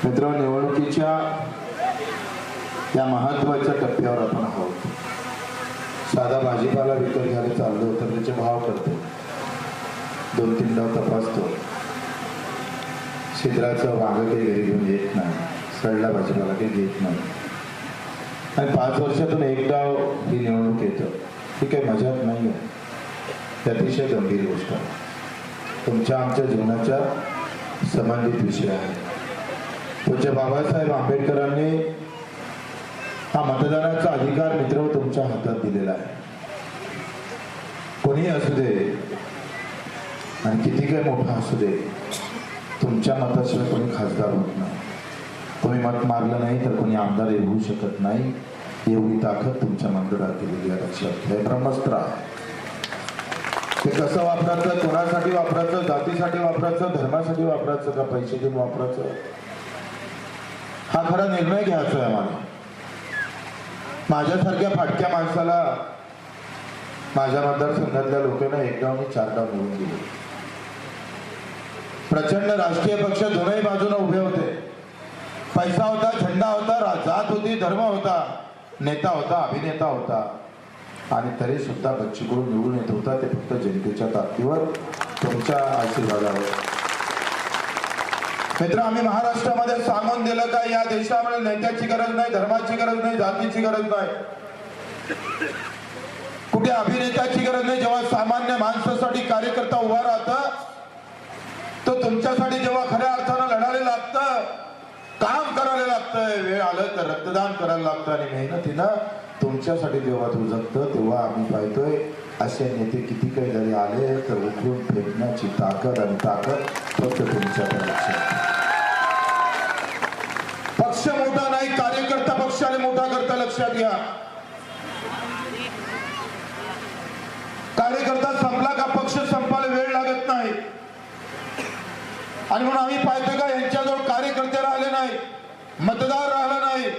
मित्रांनो, निवडणुकीच्या या महत्त्वाच्या टप्प्यावर आपण आहोत. साधा भाजीपाला विकत घ्यायला चाललो तर त्याचे भाव करतो, 2-3 डाव तपासतो. छिद्राचं वांग काही घरी घेऊन येत नाही, सडला भाजीपाला काही घेत नाही. आणि 5 वर्षातून एक डाव ही निवडणूक येतं. ही काही मजाक नाही आहे, ही अतिशय गंभीर गोष्ट आहे. तुमच्या आमच्या जीवनाच्या संबंधित विषय आहे. पूज्य बाबासाहेब आंबेडकरांनी हा मतदानाचा अधिकार मित्र तुमच्या हातात दिलेला आहे. कोणी असू दे आणि किती काय मोठा असू दे, तुमच्या मताशिवाय कोणी खासदार होत नाही. कोणी मत मारलं नाही तर कोणी आमदार होऊ शकत नाही. एवढी ताकद तुमच्या मंदिरात दिलेली आहे. लक्षात घ्या, ब्रह्मास्त्र आहे. ते कसं वापरायचं, कोणासाठी वापरायचं, जातीसाठी वापरायचं, धर्मासाठी वापरायचं का पैसे देऊन वापरायचं, हा खरा निर्णय घ्यायचा आहे आम्हाला. माझ्यासारख्या फाटक्या माणसाला माझ्या मतदारसंघातल्या लोकांना 1 डाव आणि 4 डाव निवडून दिले. प्रचंड राजकीय पक्ष दोनही बाजूने उभे होते. पैसा होता, झेंडा होता, जात होती, धर्म होता, नेता होता, अभिनेता होता, आणि तरी सुद्धा बच्चूकडून निवडून येत होता. ते फक्त जनतेच्या ताकदीवर, तुमच्या आशीर्वादावर. मित्र, आम्ही महाराष्ट्रामध्ये सांगून दिलं का या देशामध्ये नेत्याची गरज नाही, धर्माची गरज नाही, जातीची गरज नाही, कुठे अभिनेत्याची गरज नाही. जेव्हा सामान्य माणसासाठी कार्यकर्ता उभा राहता, तो तुमच्यासाठी जेव्हा खऱ्या अर्थानं लढायला लागतं, काम करायला लागतं, वेळ आलं तर रक्तदान करायला लागतं, आणि मेहनतीनं तुमच्यासाठी जेव्हा तू जगतं, तेव्हा आम्ही पाहतोय असे नेते किती काही जरी आले तर उठून फेकण्याची ताकद आणि ताकद फक्त तुमच्याकडे. पक्ष मोठा नाही, कार्यकर्ता पक्षाने मोठा करता. लक्षात घ्या, कार्यकर्ता संपला का पक्ष संपायला वेळ लागत नाही. आणि म्हणून आम्ही पाहतोय का यांच्याजवळ कार्यकर्ते राहिले नाही, मतदार राहिला नाही.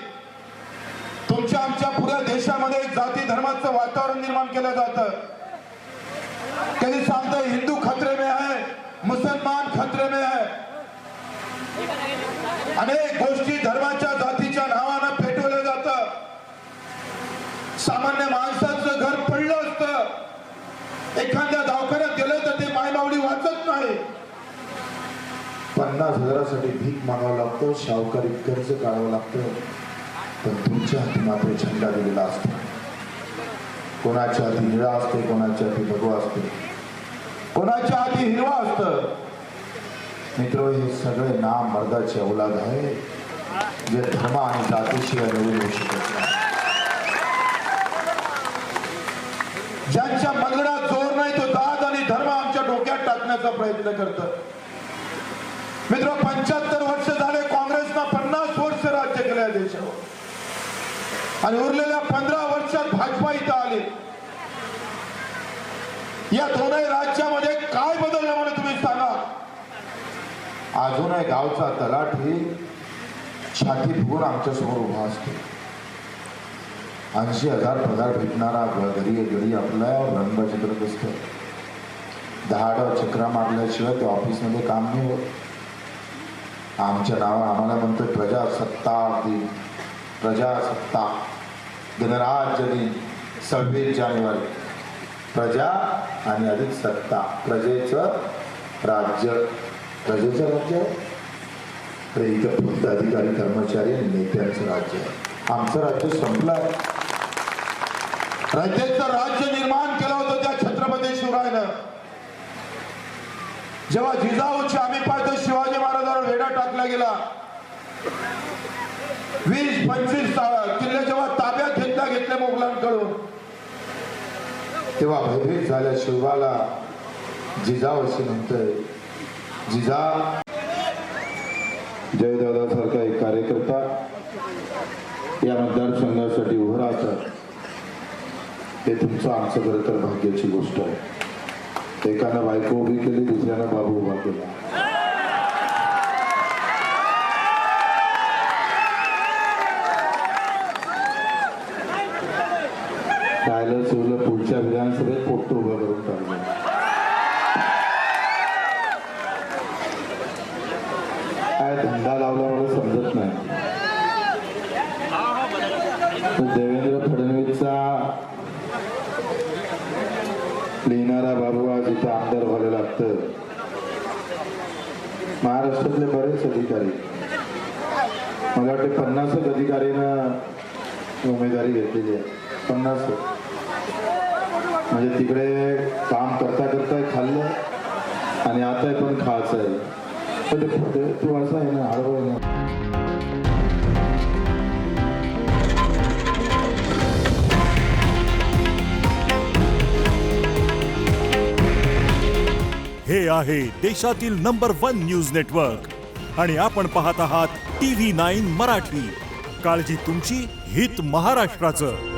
तुमच्या आमच्या पुऱ्या देशामध्ये जाती धर्माचं वातावरण निर्माण केलं जातं. कधी सांगतं हिंदू खतरे में है, मुसलमान खतरे में है. अनेक गोष्टी धर्माच्या जातीच्या नावानं पेटवल्या जातं. सामान्य माणसाचं घर पडलं असतं, एखाद्या दवाखान्यात गेलं तर ते मायमावडी वाचत नाही. 50,000साठी भीक मागावं लागतं, शाहूकारी कर्ज काढावं लागतं. पण तुमच्या हाती मात्र झेंडा दिलेला असतो. कोणाच्या हाती निळा असते, कोणाच्या हाती भगवा असते, कोणाच्या हाती हिरवा असतं. मित्र, हे सगळे नाम मर्दाचे औलाद आहे, जे धर्म आणि जातीशिवाय निवडून येऊ शकत नाही. ज्यांच्या मनगडात जोर नाही, तो जात आणि धर्म आमच्या डोक्यात टाकण्याचा प्रयत्न करतं. मित्र, 75 वर्ष झाले काँग्रेसनं 50 वर्ष राज्य केलं या देशावर, आणि उरलेल्या 15 वर्षात भाजपा इथं आले. या दोनही राज्यामध्ये काय बदललं म्हणून तुम्ही सांगा. अजूनही गावचा तलाठी छाती फुगून आमच्या समोर उभा असतो. 80,000 पगार भेटणारा घरी घरी आपल्या रंगबाजी करत असतो. 10 डाव चक्रा मारल्याशिवाय ते ऑफिसमध्ये काम नाही होत. आमच्या नावावर आम्हाला म्हणतोय प्रजासत्ताक दिन, प्रजासत्ताक गणराज्य दिन, 26 जानेवारी. प्रजा आणि अधिक सत्ता, प्रजेचं राज्य. प्रजेचं राज्य आहे, इथं फक्त अधिकारी कर्मचारी आणि नेत्यांचं राज्य आहे. आमचं राज्य संपलं. राज्याचं राज्य निर्माण केलं होतं त्या छत्रपती शिवरायानं. जेव्हा जिजाऊची आम्ही पाहतो शिवाजी महाराजांवर वेढा टाकला गेला, 20-25 किल्ले जेव्हा ताब्यात घेतले मोगलांकडून, तेव्हा भयभीत झाल्या शिवाला जिजाऊ असे म्हणतोय. जिजा, जयदादा सारखा एक कार्यकर्ता या मतदारसंघासाठी उभं राहतात, हे तुमचं आमचं खरं तर भाग्याची गोष्ट आहे. एकानं बायको उभी केली, दुसऱ्यानं बाबू उभा केला. राहिलं सोडलं पुढच्या विधानसभेत पोट्ट उभं करून टाकलं. काय धंदा लावल्यामुळे समजत नाही. देवेंद्र फडणवीसचा लिहिणारा बाबू आज इथं आमदार व्हायला लागतं. महाराष्ट्रातले बरेच अधिकारी, मला वाटते 50 अधिकारीनं उमेदवारी घेतलेली आहे. 50 म्हणजे तिकडे काम करता करता खाल्लं आणि आता पण खायचं आहे. पण तू असं आहे ना, हळू आहे ना. हे आहे देशातील नंबर 1 न्यूज नेटवर्क आणि आपण पाहत आहात TV9 मराठी. काळजी तुमची, हित महाराष्ट्राचं.